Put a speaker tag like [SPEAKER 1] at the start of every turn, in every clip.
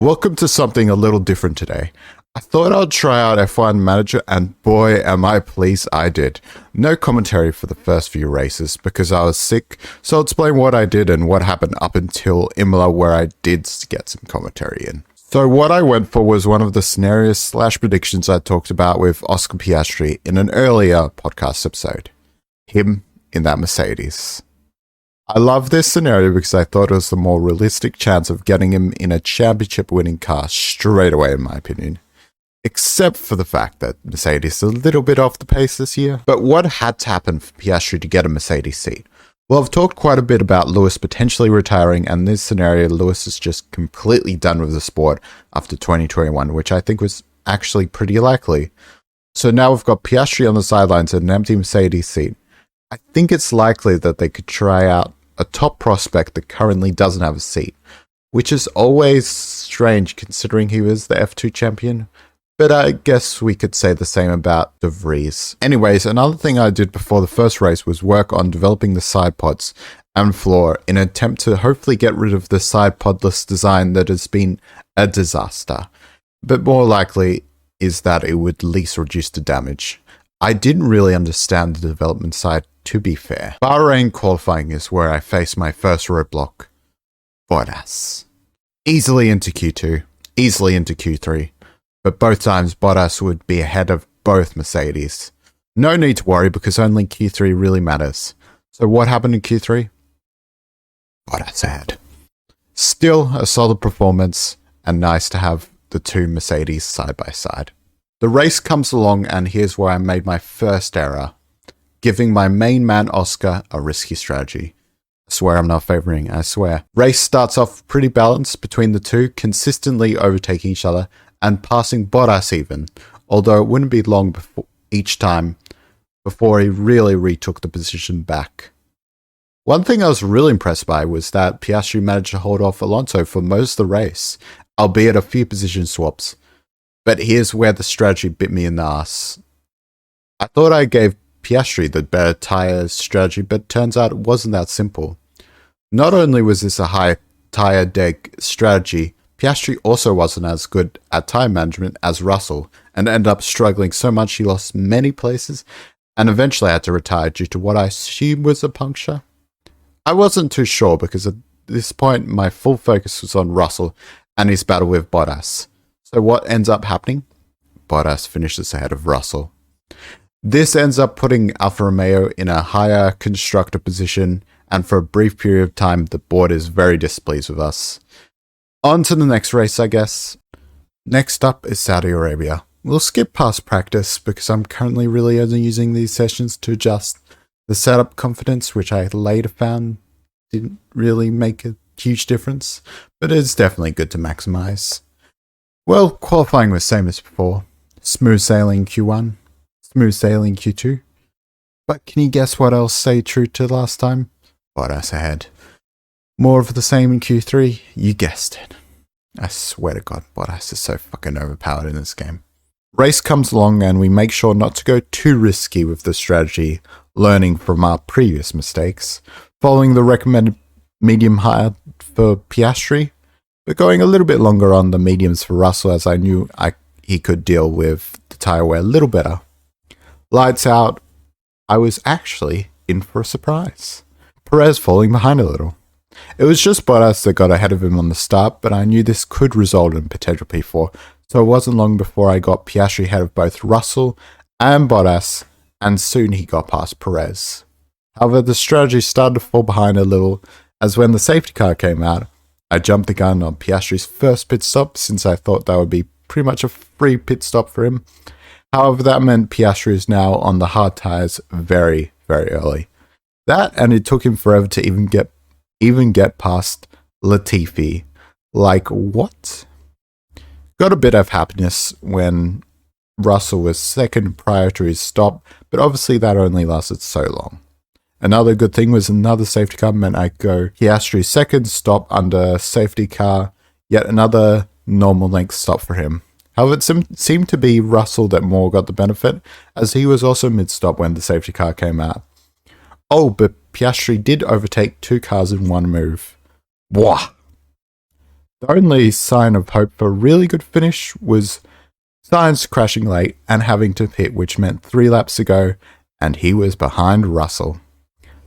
[SPEAKER 1] Welcome to something a little different today. I thought I'd try out F1 Manager, and boy am I pleased I did. No commentary for the first few races because I was sick, so I'll explain what I did and what happened up until Imola, where I did get some commentary in. So what I went for was one of the scenarios / predictions I talked about with Oscar Piastri in an earlier podcast episode. Him in that Mercedes. I love this scenario because I thought it was the more realistic chance of getting him in a championship-winning car straight away, in my opinion. Except for the fact that Mercedes is a little bit off the pace this year. But what had to happen for Piastri to get a Mercedes seat? Well, I've talked quite a bit about Lewis potentially retiring, and in this scenario, Lewis is just completely done with the sport after 2021, which I think was actually pretty likely. So now we've got Piastri on the sidelines and an empty Mercedes seat. I think it's likely that they could try out a top prospect that currently doesn't have a seat, which is always strange considering he was the F2 champion, but I guess we could say the same about De Vries. Anyways, another thing I did before the first race was work on developing the side pods and floor in an attempt to hopefully get rid of the side podless design that has been a disaster, but more likely is that it would at least reduce the damage. I didn't really understand the development side, to be fair. Bahrain qualifying is where I faced my first roadblock. Bottas. Easily into Q2, easily into Q3, but both times Bottas would be ahead of both Mercedes. No need to worry because only Q3 really matters. So what happened in Q3? Bottas ahead. Still a solid performance and nice to have the two Mercedes side by side. The race comes along and here's where I made my first error, giving my main man Oscar a risky strategy. I swear I'm not favoring, I swear. Race starts off pretty balanced between the two, consistently overtaking each other and passing Bottas even, although it wouldn't be long each time before he really retook the position back. One thing I was really impressed by was that Piastri managed to hold off Alonso for most of the race, albeit a few position swaps. But here's where the strategy bit me in the ass. I thought I gave Piastri the better tyre strategy, but turns out it wasn't that simple. Not only was this a high tyre deg strategy, Piastri also wasn't as good at tyre management as Russell, and ended up struggling so much he lost many places, and eventually had to retire due to what I assume was a puncture. I wasn't too sure because at this point my full focus was on Russell and his battle with Bottas. So what ends up happening? Bottas finishes ahead of Russell. This ends up putting Alfa Romeo in a higher constructor position, and for a brief period of time, the board is very displeased with us. On to the next race, I guess. Next up is Saudi Arabia. We'll skip past practice because I'm currently really only using these sessions to adjust the setup confidence, which I later found didn't really make a huge difference, but it's definitely good to maximize. Well, qualifying was same as before. Smooth sailing Q1. Smooth sailing Q2. But can you guess what else stayed true to last time? Bottas ahead. More of the same in Q3? You guessed it. I swear to God, Bottas is so fucking overpowered in this game. Race comes along and we make sure not to go too risky with the strategy, learning from our previous mistakes, following the recommended medium high for Piastri, but going a little bit longer on the mediums for Russell as I knew he could deal with the tyre wear a little better. Lights out, I was actually in for a surprise. Perez falling behind a little. It was just Bottas that got ahead of him on the start, but I knew this could result in potential P4, so it wasn't long before I got Piastri ahead of both Russell and Bottas, and soon he got past Perez. However, the strategy started to fall behind a little, as when the safety car came out, I jumped the gun on Piastri's first pit stop since I thought that would be pretty much a free pit stop for him. However, that meant Piastri is now on the hard tyres very, very early. That, and it took him forever to even get past Latifi. Like, what? Got a bit of happiness when Russell was second prior to his stop, but obviously that only lasted so long. Another good thing was another safety car meant I go Piastri's second stop under safety car, yet another normal length stop for him. However, it seemed to be Russell that more got the benefit, as he was also mid-stop when the safety car came out. Oh, but Piastri did overtake two cars in one move. Wah! The only sign of hope for a really good finish was Sainz crashing late and having to pit, which meant 3 laps to go, and he was behind Russell.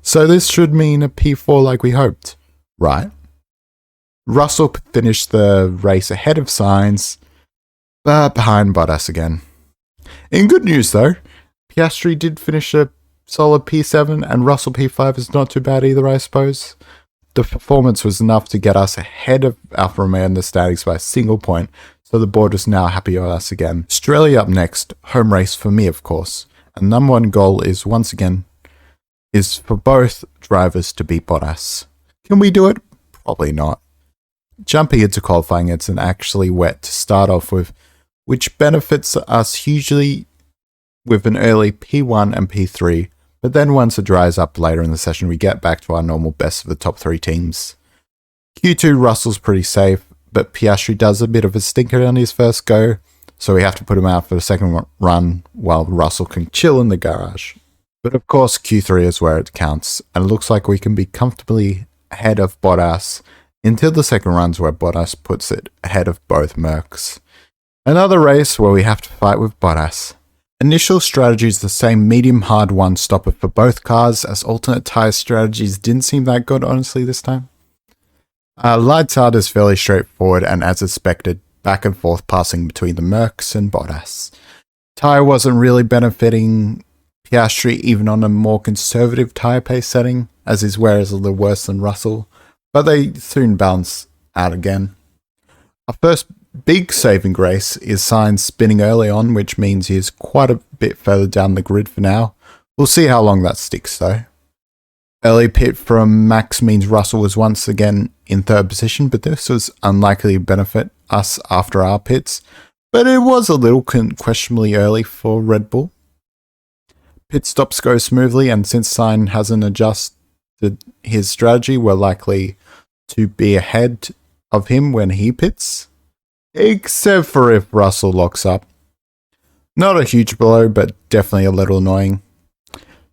[SPEAKER 1] So this should mean a P4 like we hoped, right? Russell finished the race ahead of Sainz, but behind Bottas again. In good news though, Piastri did finish a solid P7 and Russell P5 is not too bad either, I suppose. The performance was enough to get us ahead of Alfa Romeo in the standings by a single point, so the board is now happy with us again. Australia up next, home race for me of course, and number one goal is once again is for both drivers to beat Bottas. Can we do it? Probably not. Jumping into qualifying, it's an actually wet to start off with, which benefits us hugely with an early P1 and P3, but then once it dries up later in the session, we get back to our normal best of the top 3 teams. Q2, Russell's pretty safe, but Piastri does a bit of a stinker on his first go, so we have to put him out for the second run while Russell can chill in the garage. But of course, Q3 is where it counts, and it looks like we can be comfortably ahead of Bottas until the second runs where Bottas puts it ahead of both Mercs. Another race where we have to fight with Bottas. Initial strategy is the same medium-hard one-stopper for both cars, as alternate tyre strategies didn't seem that good honestly this time. Lights out is fairly straightforward and as expected, back and forth passing between the Mercs and Bottas. Tyre wasn't really benefiting Piastri even on a more conservative tyre pace setting, as his wear is a little worse than Russell, but they soon balance out again. Our first big saving grace is Sainz spinning early on, which means he is quite a bit further down the grid for now. We'll see how long that sticks though. Early pit from Max means Russell was once again in third position, but this was unlikely to benefit us after our pits, but it was a little questionably early for Red Bull. Pit stops go smoothly, and since Sainz hasn't adjusted his strategy, we're likely to be ahead of him when he pits, except for if Russell locks up. Not a huge blow, but definitely a little annoying.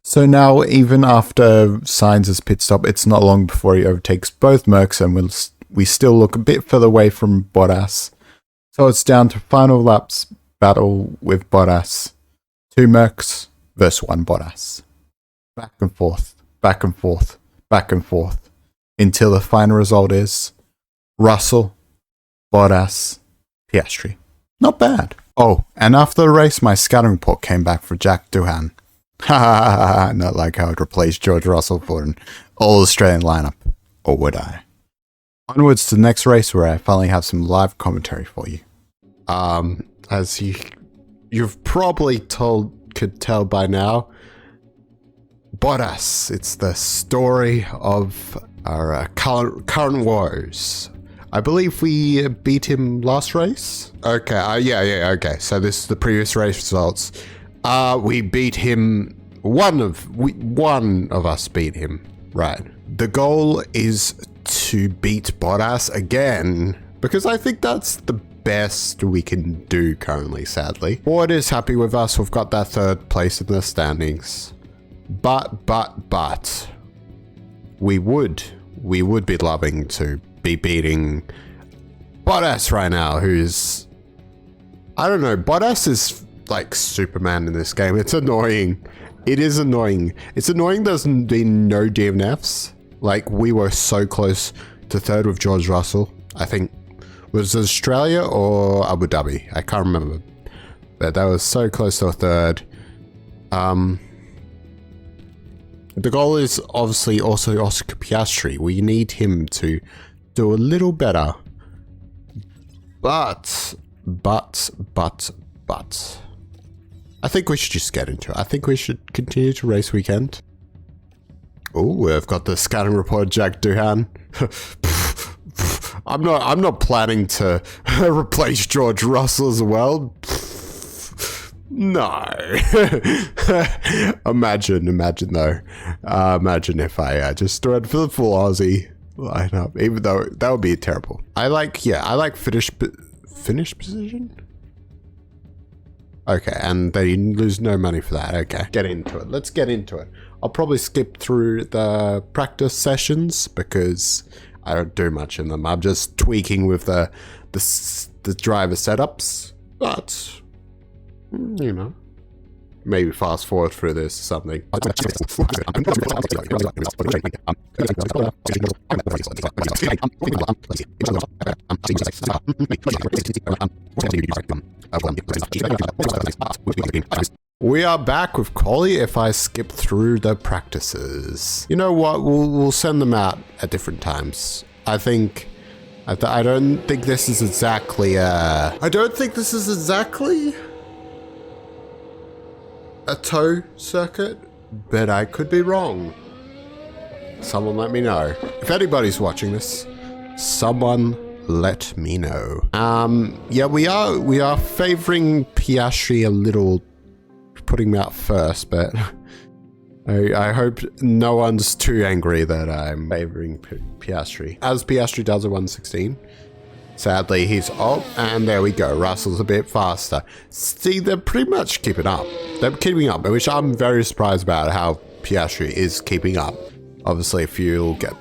[SPEAKER 1] So now, even after Sainz's pit stop, it's not long before he overtakes both Mercs, and we still look a bit further away from Bottas. So it's down to final laps battle with Bottas. 2 Mercs versus 1 Bottas. Back and forth, back and forth, back and forth, until the final result is Russell, Bottas, Piastri. Not bad. Oh, and after the race, my scouting report came back for Jack Doohan. Ha ha ha ha, not like I would replace George Russell for an all-Australian lineup. Or would I? Onwards to the next race where I finally have some live commentary for you. As you've probably could tell by now, Bottas, it's the story of our current woes. I believe we beat him last race? Okay, yeah, okay. So this is the previous race results. We beat him, one of us beat him, right. The goal is to beat Bottas again, because I think that's the best we can do currently, sadly. Board is happy with us, we've got that 3rd place in the standings. But, we would be loving to be beating Bottas right now, who's, I don't know, Bottas is like Superman in this game. It's annoying. It is annoying. It's annoying there's been no DNFs. Like, we were so close to 3rd with George Russell. I think, was it Australia or Abu Dhabi? I can't remember. But that was so close to a 3rd. The goal is obviously also Oscar Piastri. We need him to do a little better. But. I think we should just get into it. I think we should continue to race weekend. Oh, we've got the scouting report, Jack Doohan. I'm not planning to replace George Russell as well. No. Imagine though. Imagine if I just threw it for the full Aussie lineup, even though that would be terrible. I like finish position. Okay, and they lose no money for that. Okay, get into it. Let's get into it. I'll probably skip through the practice sessions because
[SPEAKER 2] I don't do much in them. I'm just tweaking with the driver setups, but you know, maybe fast forward through this or something. We are back with Collie if I skip through the practices. You know what? We'll send them out at different times. I don't think this is exactly a tow circuit, but I could be wrong. Someone let me know. If anybody's watching this, someone let me know. Yeah, we are favoring Piastri a little, putting him out first, but I hope no one's too angry that I'm favoring Piastri. As Piastri does a 116. Sadly, he's up, and there we go. Russell's a bit faster. See, they're pretty much keeping up. They're keeping up, which I'm very surprised about how Piastri is keeping up. Obviously, if you'll get...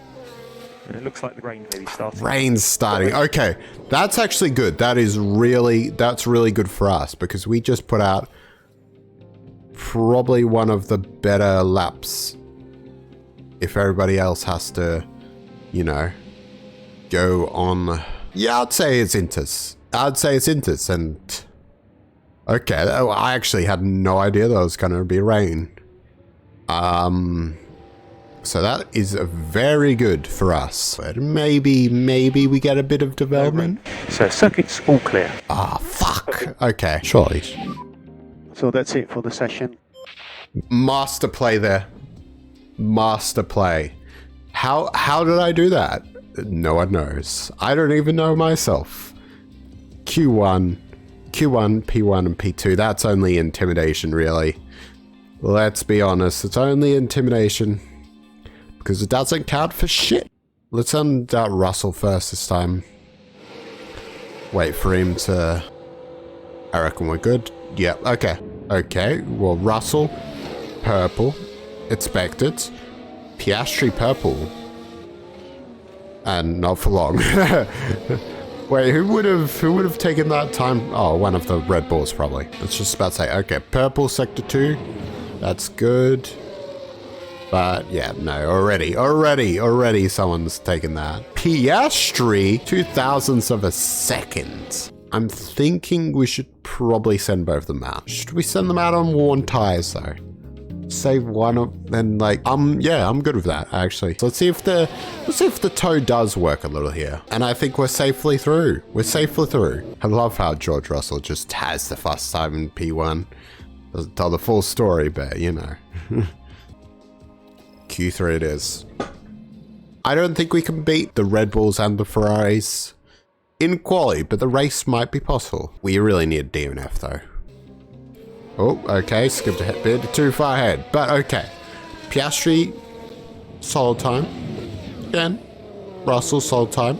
[SPEAKER 3] It looks like the rain maybe starting.
[SPEAKER 2] Rain's starting. Okay, that's actually good. That's really good for us, because we just put out probably one of the better laps. If everybody else has to, you know, go on... Yeah, I'd say it's Inters. And okay, I actually had no idea there was going to be rain. So that is very good for us. But maybe we get a bit of development.
[SPEAKER 3] So circuit's all clear.
[SPEAKER 2] Ah, fuck. Okay, surely.
[SPEAKER 3] So that's it for the session.
[SPEAKER 2] Master play there. Master play. How did I do that? No one knows. I don't even know myself. Q1, P1, and P2. That's only intimidation, really. Let's be honest. It's only intimidation. Because it doesn't count for shit. Let's send out Russell first this time. Wait for him to... I reckon we're good. Yep, okay. Okay, well, Russell, purple. Expected. Piastri, purple. And not for long. Wait, who would have taken that time? Oh, one of the Red Bulls probably. It's just about to say, okay, purple sector 2. That's good. But yeah, no, already someone's taken that. Piastri, 2,000ths of a second. I'm thinking we should probably send both of them out. Should we send them out on worn tires though? Save one of then like yeah, I'm good with that actually. So let's see if the tow does work a little here. And I think we're safely through. I love how George Russell just has the fast time in P1. Doesn't tell the full story, but you know. Q3 it is. I don't think we can beat the Red Bulls and the Ferraris in quali, but the race might be possible. We really need DNF though. Oh, okay, skipped a bit too far ahead, but okay. Piastri, solid time. Again, Russell, solid time.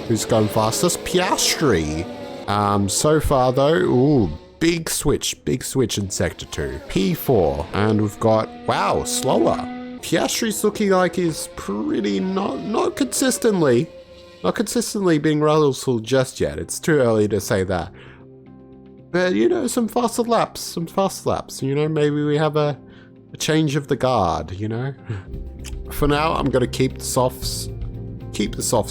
[SPEAKER 2] Who's going fastest? Piastri. So far though, ooh, big switch in sector 2. P4, and we've got, wow, slower. Piastri's looking like he's pretty not consistently being Russell just yet. It's too early to say that. But, you know, some faster laps. You know, maybe we have a change of the guard, you know? For now, I'm going to keep the softs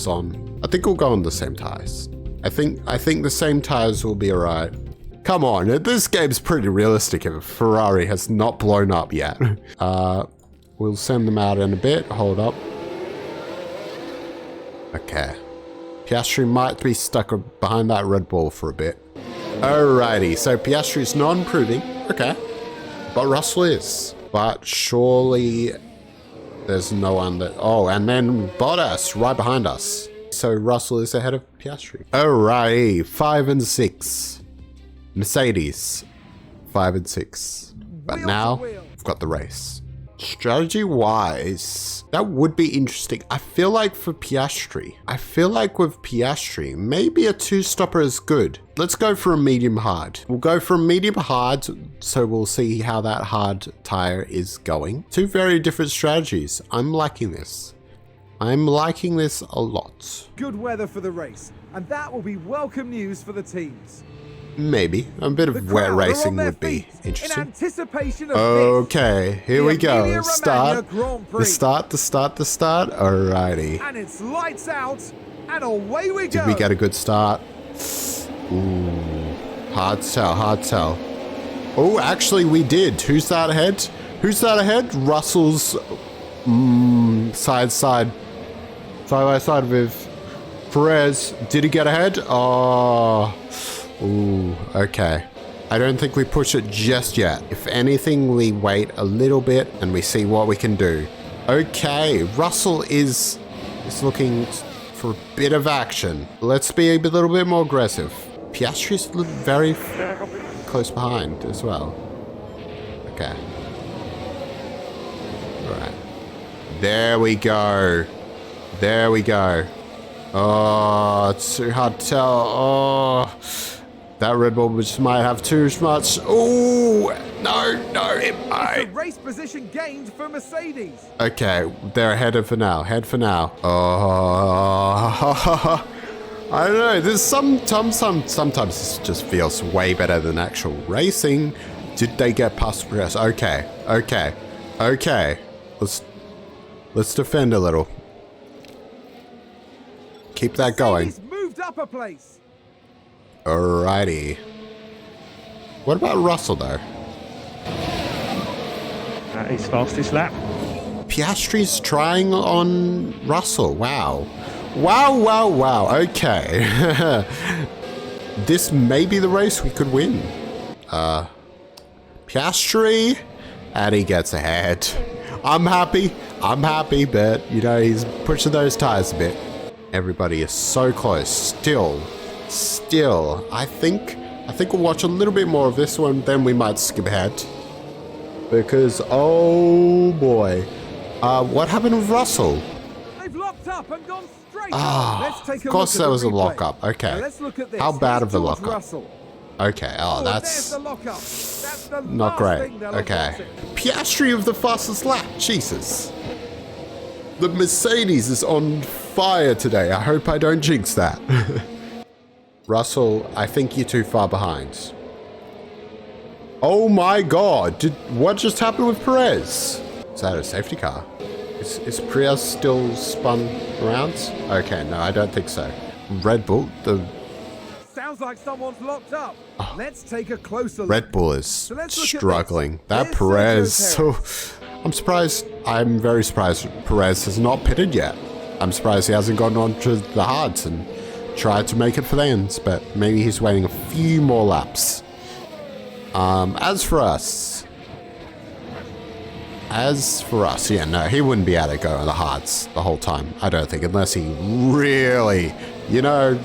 [SPEAKER 2] on. I think we'll go on the same tires. I think the same tires will be alright. Come on, this game's pretty realistic if a Ferrari has not blown up yet. We'll send them out in a bit. Hold up. Okay. Piastri might be stuck behind that Red Bull for a bit. Alrighty, so Piastri's not improving. Okay. But Russell is. But surely there's no one that... Oh, and then Bottas right behind us. So Russell is ahead of Piastri. Alrighty, 5 and 6. Mercedes, 5 and 6. But now, we've got the race. Strategy-wise, that would be interesting. I feel like with Piastri, maybe a 2-stopper is good. Let's go for a medium-hard. We'll go for a medium-hard, so we'll see how that hard tire is going. 2 very different strategies. I'm liking this. I'm liking this a lot.
[SPEAKER 4] Good weather for the race, and that will be welcome news for the teams.
[SPEAKER 2] Maybe. A bit
[SPEAKER 4] The
[SPEAKER 2] of wet
[SPEAKER 4] crowd are
[SPEAKER 2] racing
[SPEAKER 4] on their
[SPEAKER 2] would be
[SPEAKER 4] feet
[SPEAKER 2] interesting.
[SPEAKER 4] in anticipation of
[SPEAKER 2] Okay, here
[SPEAKER 4] The
[SPEAKER 2] we go.
[SPEAKER 4] Emilia-Romagna
[SPEAKER 2] Start.
[SPEAKER 4] Grand
[SPEAKER 2] The
[SPEAKER 4] Prix.
[SPEAKER 2] start, the start, the start. Alrighty.
[SPEAKER 4] this, and it's lights out, and away we go.
[SPEAKER 2] Did we get a good start? Ooh. Hard sell, hard sell. Oh, actually we did. Who's that ahead? Who's that ahead? Russell's side by side with Perez. Did he get ahead? Oh. Ooh, okay. I don't think we push it just yet. If anything, we wait a little bit and we see what we can do. Okay, Russell is looking for a bit of action. Let's be a little bit more aggressive. Piastri's very close behind as well. Okay. Alright. There we go. There we go. Oh, it's too hard to tell. Oh, that Red Bull just might have too much. Oh, no, it
[SPEAKER 4] The
[SPEAKER 2] might.
[SPEAKER 4] race position gained for Mercedes.
[SPEAKER 2] Okay, they're ahead for now. Head for now. Oh, I don't know. There's sometimes this just feels way better than actual racing. Did they get past Perez? Okay. Let's defend a little. Keep that going.
[SPEAKER 4] Mercedes moved up a place.
[SPEAKER 2] Alrighty. What about Russell though?
[SPEAKER 3] That is fastest lap.
[SPEAKER 2] Piastri's trying on Russell. Wow. Okay. This may be the race we could win. Piastri, and he gets ahead. I'm happy, but you know, he's pushing those tires a bit. Everybody is so close. Still, I think we'll watch a little bit more of this one, then we might skip ahead. Because, oh boy. What happened with Russell?
[SPEAKER 4] They've locked up and gone straight.
[SPEAKER 2] Ah, of course there was a lockup. Okay.
[SPEAKER 4] Now let's look at this.
[SPEAKER 2] How bad of a
[SPEAKER 4] Here's George
[SPEAKER 2] lockup?
[SPEAKER 4] Russell.
[SPEAKER 2] Okay,
[SPEAKER 4] Oh,
[SPEAKER 2] that's
[SPEAKER 4] there's the lockup. That's the
[SPEAKER 2] not
[SPEAKER 4] last
[SPEAKER 2] great.
[SPEAKER 4] thing they'll
[SPEAKER 2] Okay.
[SPEAKER 4] have wanted.
[SPEAKER 2] Piastri of the fastest lap. Jesus. The Mercedes is on fire today. I hope I don't jinx that. Russell, I think you're too far behind. Oh my god. What just happened with Perez? Is that a safety car? Is Perez still spun around? Okay, no, I don't think so. Red Bull, the
[SPEAKER 4] Sounds like someone's locked up. Let's take a closer look.
[SPEAKER 2] Red Bull is
[SPEAKER 4] let's look at
[SPEAKER 2] struggling.
[SPEAKER 4] this.
[SPEAKER 2] That
[SPEAKER 4] There's
[SPEAKER 2] Perez.
[SPEAKER 4] Sergio
[SPEAKER 2] So, I'm very surprised Perez has not pitted yet. I'm surprised he hasn't gone on to the hards and tried to make it for the ends, but maybe he's waiting a few more laps. As for us, yeah, no, he wouldn't be able to go on the hards the whole time, I don't think, unless he really, you know,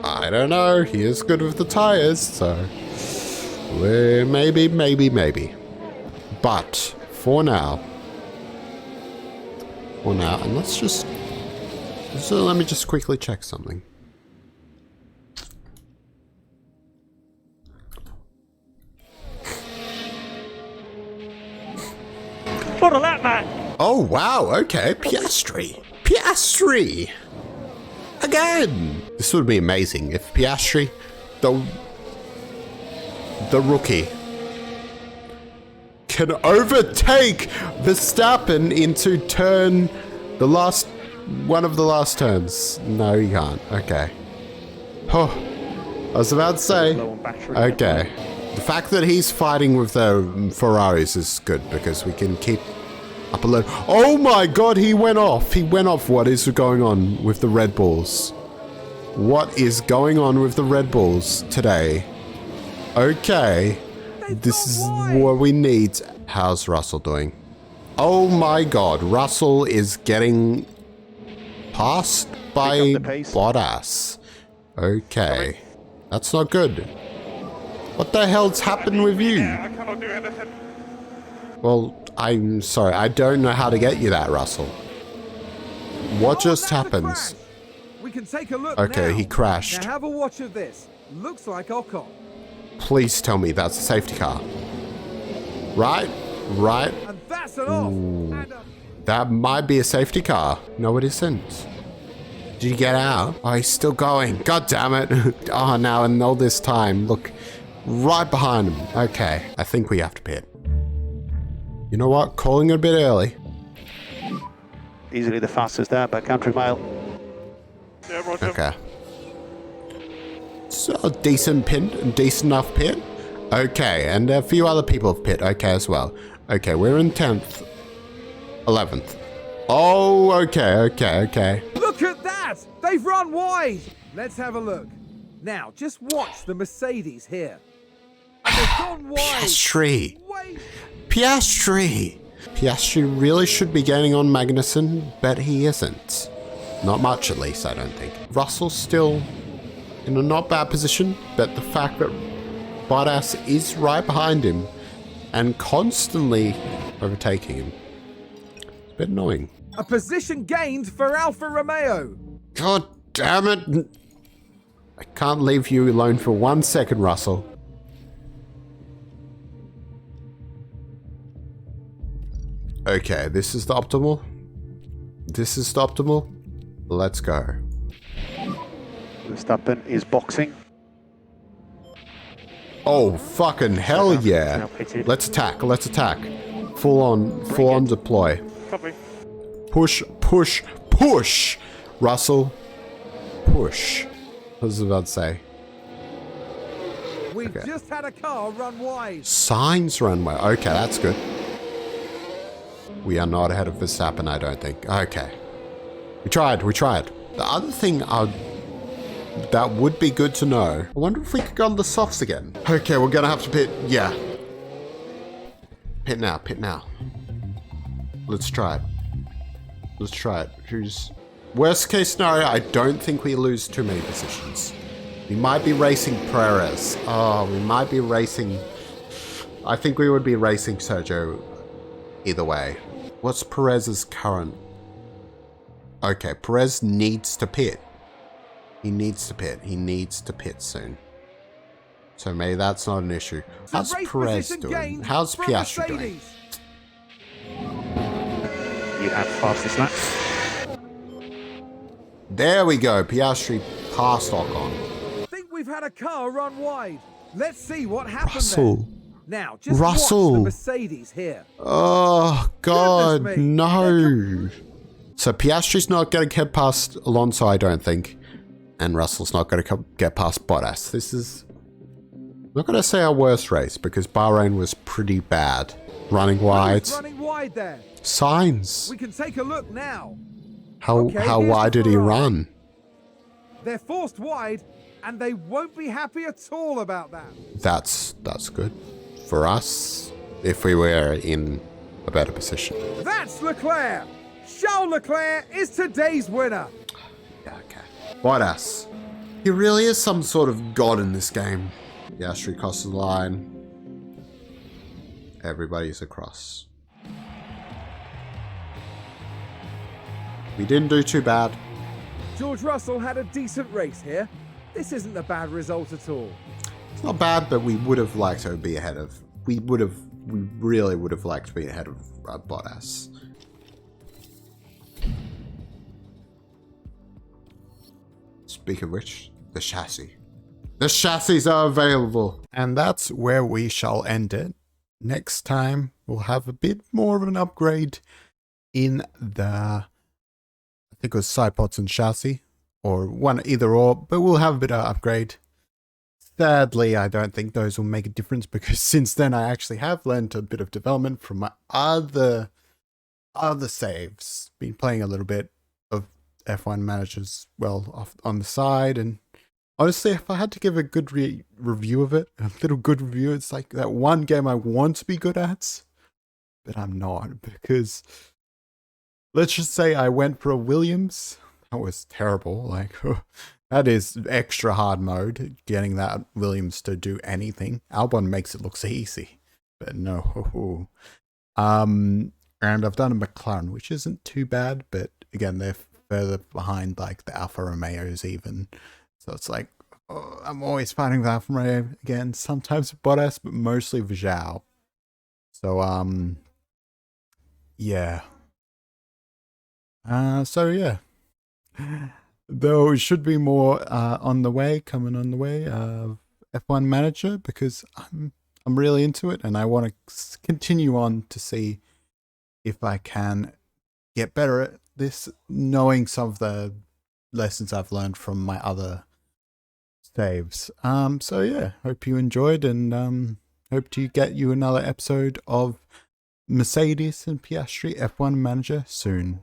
[SPEAKER 2] I don't know, he is good with the tires, so maybe. But for now, and let me just quickly check something.
[SPEAKER 3] What a lap, man!
[SPEAKER 2] Oh, wow, okay, Piastri! Again! This would be amazing if Piastri, the rookie, can overtake Verstappen into one of the last turns. No, he can't. Okay. Oh, I was about to say.
[SPEAKER 3] Low on battery.
[SPEAKER 2] Okay. The fact that he's fighting with the Ferraris is good because we can keep up a little. Oh my god, he went off. What is going on with the Red Bulls? What is going on with the Red Bulls today? Okay. This is what we need. How's Russell doing? Oh my god, Russell is getting passed by
[SPEAKER 3] Pick up the pace.
[SPEAKER 2] Bottas. Okay. That's not good. What the hell's happened with you?
[SPEAKER 3] I cannot do anything.
[SPEAKER 2] Well, I'm sorry. I don't know how to get you that, Russell. What just
[SPEAKER 4] that's a
[SPEAKER 2] happened?
[SPEAKER 4] crash. We can take a look
[SPEAKER 2] Okay,
[SPEAKER 4] now.
[SPEAKER 2] he crashed.
[SPEAKER 4] Now have a watch of this. Looks like Ocon.
[SPEAKER 2] Please tell me that's a safety car. Right?
[SPEAKER 4] And that's an off. And
[SPEAKER 2] That might be a safety car. No, it isn't. Did you get out? Oh, he's still going. God damn it. Oh, now and all this time. Look, right behind him. Okay, I think we have to pit. You know what? Calling it a bit early.
[SPEAKER 5] Easily the fastest there by country mile.
[SPEAKER 3] Yeah, Roger.
[SPEAKER 2] Okay. So, decent pit, decent enough pit. Okay, and a few other people have pit, okay, as well. Okay, we're in 10th. 11th. Oh, okay.
[SPEAKER 4] Look at that! They've run wide! Let's have a look. Now, just watch the Mercedes here. And they've gone wide.
[SPEAKER 2] Piastri.
[SPEAKER 4] Wait.
[SPEAKER 2] Piastri. Piastri really should be gaining on Magnussen, but he isn't. Not much, at least, I don't think. Russell's still in a not bad position, but the fact that Bottas is right behind him and constantly overtaking him, it's a bit annoying.
[SPEAKER 4] A position gained for Alfa Romeo.
[SPEAKER 2] God damn it. I can't leave you alone for 1 second, Russell. Okay, this is the optimal. This is the optimal. Let's go.
[SPEAKER 5] Verstappen is boxing.
[SPEAKER 2] Oh, fucking hell yeah.
[SPEAKER 3] Now pitted.
[SPEAKER 2] Let's attack. Full on deploy.
[SPEAKER 3] Copy.
[SPEAKER 2] Push. Russell, push. What was I about to say?
[SPEAKER 4] We've
[SPEAKER 2] Okay.
[SPEAKER 4] just had a car run wide.
[SPEAKER 2] Signs runway. Okay, that's good. We are not ahead of Verstappen, I don't think. Okay. We tried. The other thing that would be good to know. I wonder if we could go on the softs again. Okay, we're gonna have to pit. Yeah. Pit now. Let's try it. Who's... Worst case scenario, I don't think we lose too many positions. We might be racing Perez. Oh, we might be racing... I think we would be racing Sergio either way. What's Perez's current... Okay, Perez needs to pit. He needs to pit soon. So maybe that's not an issue. How's
[SPEAKER 4] Race
[SPEAKER 2] Perez
[SPEAKER 4] position
[SPEAKER 2] doing?
[SPEAKER 4] gained
[SPEAKER 2] How's
[SPEAKER 4] from
[SPEAKER 2] Piastri doing?
[SPEAKER 4] Mercedes.
[SPEAKER 3] You have fastest lap.
[SPEAKER 2] There we go. Piastri passed Ocon.
[SPEAKER 4] Think we've had a car run wide. Let's see what happened
[SPEAKER 2] Russell.
[SPEAKER 4] there. Now, just
[SPEAKER 2] Russell.
[SPEAKER 4] watch the Mercedes here.
[SPEAKER 2] Oh, God,
[SPEAKER 4] Goodness me.
[SPEAKER 2] no. So Piastri's not going to get past Alonso, I don't think. And Russell's not going to get past Bottas. This is... I'm not going to say our worst race, because Bahrain was pretty bad. Running wide.
[SPEAKER 4] Running wide there.
[SPEAKER 2] Signs.
[SPEAKER 4] We can take a look now.
[SPEAKER 2] How
[SPEAKER 4] Okay,
[SPEAKER 2] how
[SPEAKER 4] here's
[SPEAKER 2] wide
[SPEAKER 4] the
[SPEAKER 2] did he
[SPEAKER 4] Ferrari.
[SPEAKER 2] run?
[SPEAKER 4] They're forced wide, and they won't be happy at all about that.
[SPEAKER 2] That's good. For us, if we were in a better position.
[SPEAKER 4] That's Leclerc. Charles Leclerc is today's winner.
[SPEAKER 2] Yeah, okay. Bottas. He really is some sort of god in this game. Piastri crosses the line. Everybody's across. We didn't do too bad.
[SPEAKER 4] George Russell had a decent race here. This isn't a bad result at all.
[SPEAKER 2] It's not bad, but we would have liked to be ahead of... We really would have liked to be ahead of Bottas. Speak of which, the chassis. The chassis are available.
[SPEAKER 1] And that's where we shall end it. Next time, we'll have a bit more of an upgrade in the, I think it was side pods and chassis, or one either or, but we'll have a bit of upgrade. Sadly, I don't think those will make a difference because since then I actually have learned a bit of development from my other saves. Been playing a little bit of F1 managers, well, off on the side, and honestly, if I had to give a good review of it, a little good review, it's like that one game I want to be good at, but I'm not, because let's just say I went for a Williams. That was terrible. Like, that is extra hard mode, getting that Williams to do anything. Albon makes it look so easy, but no. And I've done a McLaren, which isn't too bad, but again, they're further behind like the Alfa Romeos even. So it's like, oh, I'm always fighting with Alfa Romeo again, sometimes with Bottas, but mostly with Zhao. So, yeah. So yeah, there should be more on the way, coming on the way. F1 Manager, because I'm really into it, and I want to continue on to see if I can get better at this, knowing some of the lessons I've learned from my other saves. So yeah, hope you enjoyed, and hope to get you another episode of Mercedes and Piastri F1 Manager soon.